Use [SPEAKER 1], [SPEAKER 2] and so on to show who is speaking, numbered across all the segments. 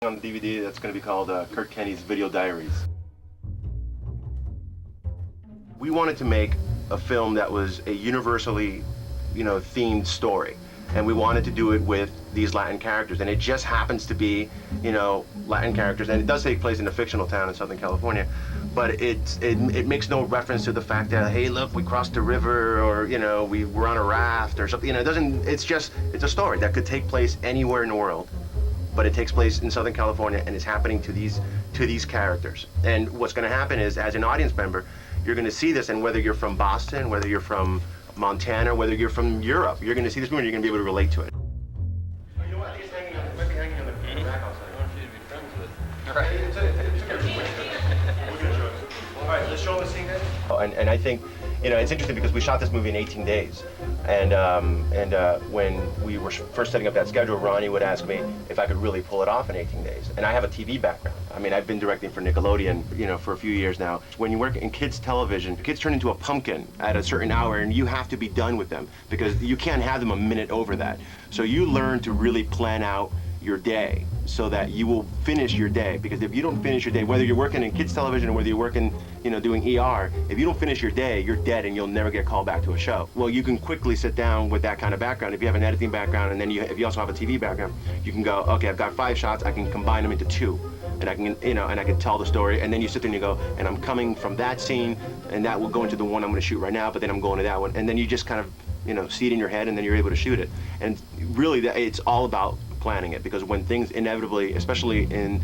[SPEAKER 1] On the DVD that's going to be called Kurt Kenny's Video Diaries. We wanted to make a film that was a universally, themed story, and we wanted to do it with these Latin characters, and it just happens to be, Latin characters, and it does take place in a fictional town in Southern California, but it makes no reference to the fact that, hey, look, we crossed the river, or we were on a raft or something. It doesn't. It's a story that could take place anywhere in the world. But it takes place in Southern California, and it's happening to these characters. And what's going to happen is, as an audience member, you're going to see this, and whether you're from Boston, whether you're from Montana, whether you're from Europe, you're going to see this movie, and you're going to be able to relate to it. You know what? I think it might be hanging on the back outside. I want you to be friends with it. Right. It's we're going to show it. All right, let's show them the scene, guys. And I think, it's interesting because we shot this movie in 18 days. And when we were first setting up that schedule, Ronnie would ask me if I could really pull it off in 18 days. And I have a TV background. I mean, I've been directing for Nickelodeon, for a few years now. When you work in kids television, kids turn into a pumpkin at a certain hour, and you have to be done with them because you can't have them a minute over that. So you learn to really plan out your day so that you will finish your day, because if you don't finish your day, whether you're working in kids television or whether you're working doing ER, if you don't finish your day, you're dead and you'll never get called back to a show. Well, you can quickly sit down with that kind of background. If you have an editing background, and then if you also have a TV background, you can go, okay, I've got 5 shots, I can combine them into 2, and I can and I can tell the story. And then you sit there and you go, and I'm coming from that scene, and that will go into the one I'm going to shoot right now, but then I'm going to that one, and then you just kind of see it in your head, and then you're able to shoot it. And really, it's all about planning it, because when things inevitably, especially in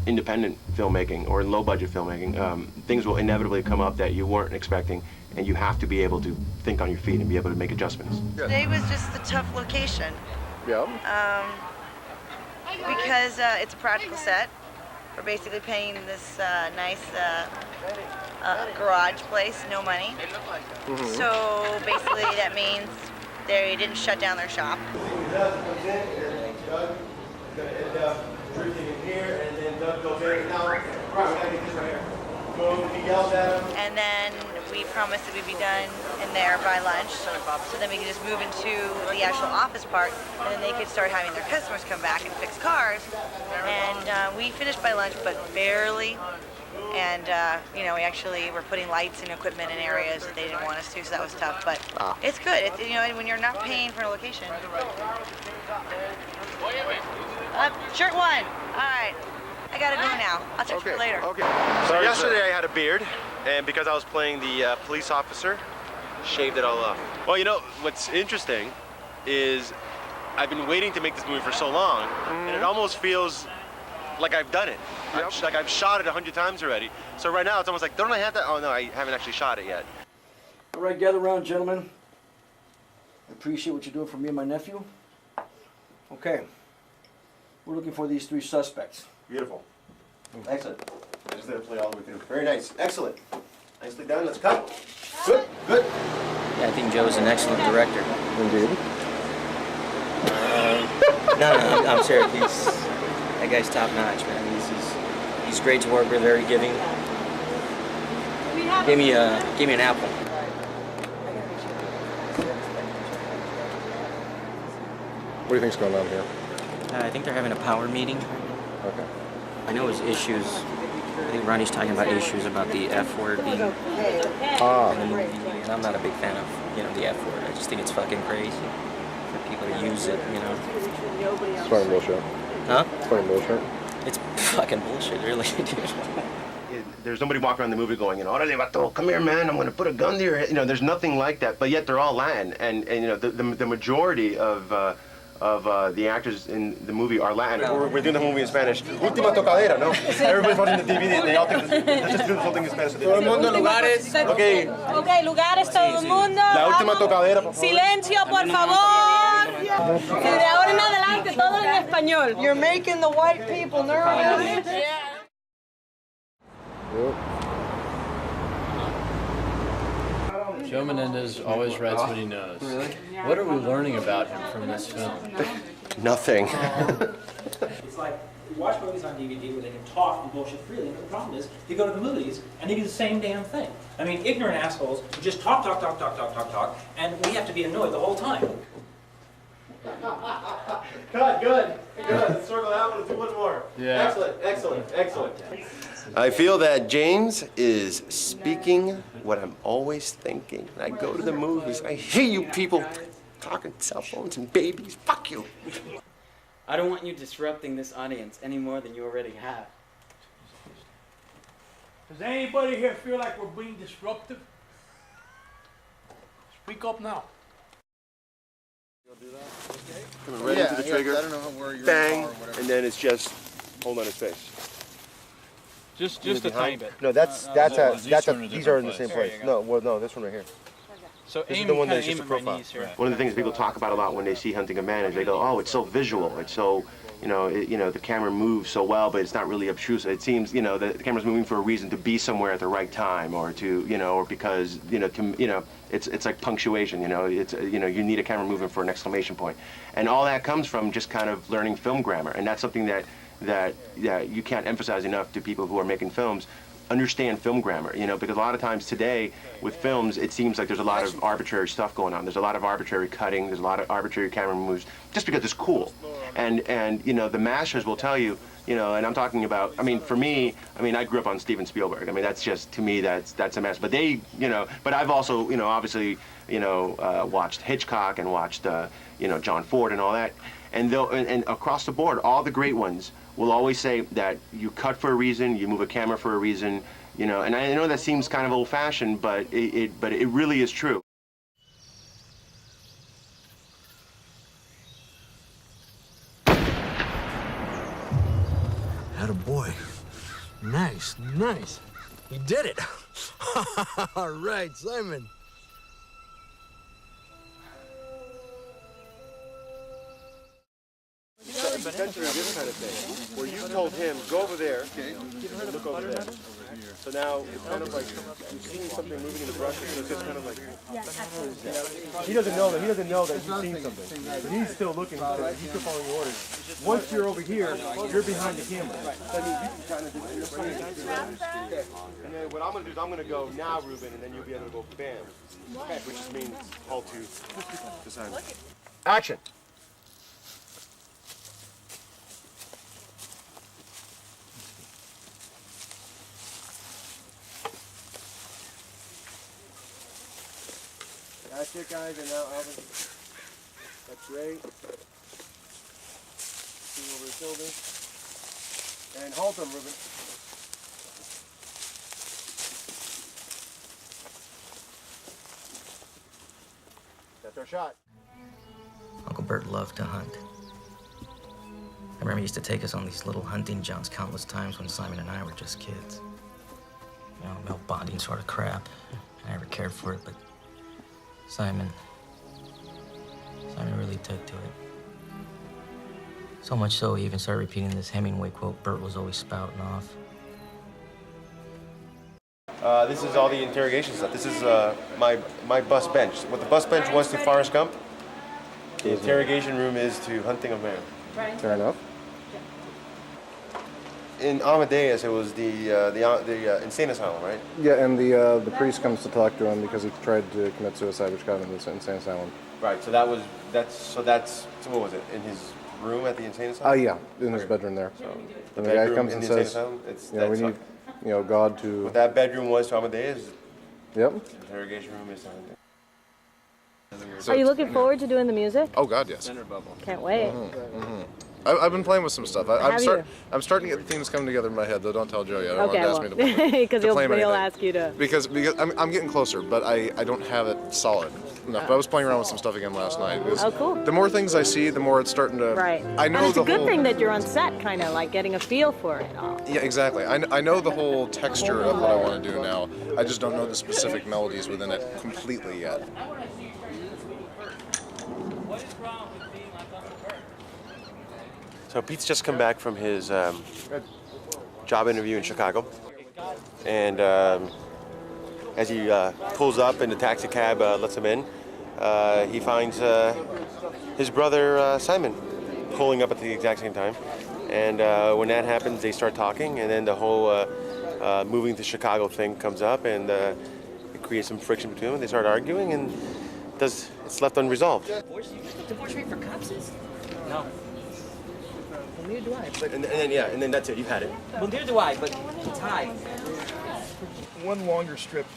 [SPEAKER 1] independent filmmaking or in low-budget filmmaking, things will inevitably come up that you weren't expecting, and you have to be able to think on your feet and be able to make adjustments.
[SPEAKER 2] Today was just a tough location.
[SPEAKER 3] Yeah.
[SPEAKER 2] Because it's a practical set. We're basically paying this nice garage place no money. Mm-hmm. So basically that means they didn't shut down their shop.
[SPEAKER 1] Doug comes in, and Doug is going to end up drifting in here, and then Doug goes in, and now, right, we got to get this right here. Boom, he yells at him.
[SPEAKER 2] And then we promised that we'd be done in there by lunch, so then we could just move into the actual office part, and then they could start having their customers come back and fix cars. And we finished by lunch, but barely. And we actually were putting lights and equipment in areas that they didn't want us to, so that was tough. But it's good. When you're not paying for a location. Shirt 1. All right. I gotta go now. I'll talk to you later.
[SPEAKER 1] Okay. So yesterday I had a beard, and because I was playing the police officer, shaved it all off. Well, what's interesting is I've been waiting to make this movie for so long, and it almost feels like I've done it. Yep. Like I've shot it 100 times already. So right now it's almost like, don't I have that? Oh no, I haven't actually shot it yet.
[SPEAKER 4] All right, gather around, gentlemen. I appreciate what you're doing for me and my nephew. Okay. We're looking for these 3 suspects.
[SPEAKER 1] Beautiful. Excellent. I just let it play all the way through. Very nice. Excellent. Nicely done. Let's cut. Good. Good.
[SPEAKER 5] Yeah, I think Joe's an excellent director.
[SPEAKER 3] Indeed.
[SPEAKER 5] No, I'm serious. That guy's top notch, man. He's great to work with, very giving. Gave me an apple.
[SPEAKER 3] What do you think's going on here?
[SPEAKER 5] I think they're having a power meeting.
[SPEAKER 3] Okay.
[SPEAKER 5] I know it's issues. I think Ronnie's talking about issues about the F word being in the movie, and I'm not a big fan of the F word. I just think it's fucking crazy for people to use it.
[SPEAKER 3] It's fucking bullshit.
[SPEAKER 5] Huh?
[SPEAKER 3] It's fucking bullshit.
[SPEAKER 5] It's fucking bullshit, really, dude.
[SPEAKER 1] There's nobody walking around the movie going, "Órale, vato, come here, man, I'm going to put a gun to your head." There's nothing like that, but yet they're all Latin, and the majority of the actors in the movie are Latin. We're doing the movie in Spanish. Última tocadera, no? Everybody's watching the DVD, they all think let's just do the whole thing in Spanish.
[SPEAKER 6] Todo el mundo, lugares.
[SPEAKER 1] Okay.
[SPEAKER 6] Okay, lugares, todo el mundo.
[SPEAKER 1] La última tocadera, por favor.
[SPEAKER 6] Silencio, por favor. Y de ahora en adelante, todo en español.
[SPEAKER 2] You're making the white people nervous.
[SPEAKER 7] Joe Menendez always writes what he knows. Really? What are we learning about him from this film?
[SPEAKER 1] Nothing.
[SPEAKER 8] It's like you watch movies on DVD where they can talk and bullshit freely, but the problem is you go to the movies and they do the same damn thing. I mean, ignorant assholes who just talk, and we have to be annoyed the whole time.
[SPEAKER 1] Cut, good. Let's circle that one and do one more.
[SPEAKER 7] Yeah.
[SPEAKER 1] Excellent, excellent, excellent. I feel that James is speaking what I'm always thinking. I go to the movies, I hear you people talking cell phones and babies. Fuck you.
[SPEAKER 9] I don't want you disrupting this audience any more than you already have.
[SPEAKER 10] Does anybody here feel like we're being disruptive? Speak up now.
[SPEAKER 1] Coming right into the trigger,
[SPEAKER 3] I don't know where you're
[SPEAKER 1] bang, and then it's just hold on his face.
[SPEAKER 7] Just a tiny bit.
[SPEAKER 1] No, these are in the same place. No, well, no, this one right here.
[SPEAKER 7] So
[SPEAKER 1] This is
[SPEAKER 7] aim,
[SPEAKER 1] the one
[SPEAKER 7] kinda
[SPEAKER 1] that's just
[SPEAKER 7] aim
[SPEAKER 1] a
[SPEAKER 7] at my
[SPEAKER 1] profile.
[SPEAKER 7] knees here.
[SPEAKER 1] One of the things people talk about a lot when they see Hunting a Man is they go, oh, it's so visual. It's so, the camera moves so well, but it's not really obtrusive. It seems, the camera's moving for a reason to be somewhere at the right time, or to, or because, it's like punctuation. You need a camera moving for an exclamation point, and all that comes from just kind of learning film grammar, and that's something that you can't emphasize enough to people who are making films. Understand film grammar, because a lot of times today with films, it seems like there's a lot of arbitrary stuff going on. There's a lot of arbitrary cutting. There's a lot of arbitrary camera moves, just because it's cool. And the masters will tell you, and I'm talking about. For me, I grew up on Steven Spielberg. That's just, to me, that's a mess. But they, but I've also, obviously, watched Hitchcock and watched, John Ford and all that. And across the board, all the great ones will always say that you cut for a reason, you move a camera for a reason, and I know that seems kind of old-fashioned, but it really is true.
[SPEAKER 10] Attaboy. Nice, nice. You did it. All right, Simon.
[SPEAKER 1] Essentially this kind of thing, where you told him, go over there, look over there. So now it's kind of like you've seen something moving in the brush, so it's just kind of like, he doesn't know that you've seen something. But he's still looking, he's still following your orders. Once you're over here, you're behind the camera. That means you can kind of just and then what I'm going to do is I'm going to go now, Ruben, and then you'll be able to go bam. Which just means all to design. Action! That's it, guys, and now Alvin. That's great. See over his shoulder. And halt him, Ruben. That's our shot.
[SPEAKER 5] Uncle Bert loved to hunt. I remember he used to take us on these little hunting jaunts countless times when Simon and I were just kids. No bonding sort of crap. I never cared for it, but Simon really took to it. So much so, he even started repeating this Hemingway quote Bert was always spouting off.
[SPEAKER 1] This is all the interrogation stuff. This is my bus bench. What the bus bench was to Forrest Gump, the interrogation room is to Hunting a Man.
[SPEAKER 3] Fair enough.
[SPEAKER 1] In Amadeus, it was the insane asylum, right?
[SPEAKER 3] Yeah, and the priest comes to talk to him because he tried to commit suicide, which got him into the insane asylum.
[SPEAKER 1] Right. So what was it? In his room at the insane asylum?
[SPEAKER 3] Yeah, in his bedroom there.
[SPEAKER 1] So
[SPEAKER 3] And the guy comes
[SPEAKER 1] in
[SPEAKER 3] and
[SPEAKER 1] the insane
[SPEAKER 3] says,
[SPEAKER 1] asylum,
[SPEAKER 3] we need, God to.
[SPEAKER 1] What that bedroom was to Amadeus,
[SPEAKER 3] Yep.
[SPEAKER 1] the interrogation room is to Hunting.
[SPEAKER 6] Are you looking forward to doing the music?
[SPEAKER 3] Oh God, yes.
[SPEAKER 6] Can't wait.
[SPEAKER 3] I've been playing with some stuff.
[SPEAKER 6] Have you?
[SPEAKER 3] I'm starting to get things coming together in my head, though. Don't tell Joey. I don't
[SPEAKER 6] Okay,
[SPEAKER 3] want to ask me to
[SPEAKER 6] because
[SPEAKER 3] to play him
[SPEAKER 6] he'll
[SPEAKER 3] anything.
[SPEAKER 6] ask you to.
[SPEAKER 3] Because I'm getting closer, but I don't have it solid enough. But I was playing around with some stuff again last night.
[SPEAKER 6] Oh, cool.
[SPEAKER 3] The more things I see, the more it's starting to.
[SPEAKER 6] Right.
[SPEAKER 3] I know
[SPEAKER 6] and it's
[SPEAKER 3] the
[SPEAKER 6] a good
[SPEAKER 3] whole,
[SPEAKER 6] thing that you're on set, kind of like getting a feel for it all.
[SPEAKER 3] Yeah, exactly. I know the whole texture of what I want to do now. I just don't know the specific melodies within it completely yet.
[SPEAKER 1] So Pete's just come back from his job interview in Chicago, and as he pulls up and the taxi cab lets him in, he finds his brother Simon pulling up at the exact same time. And when that happens, they start talking, and then the whole moving to Chicago thing comes up, and it creates some friction between them. They start arguing, and it's It's left unresolved.
[SPEAKER 5] Divorce? You just divorce me for cops? No. Well, neither do I, but...
[SPEAKER 1] And then that's it. You had it.
[SPEAKER 5] Well, neither do I, but time.
[SPEAKER 3] One longer strip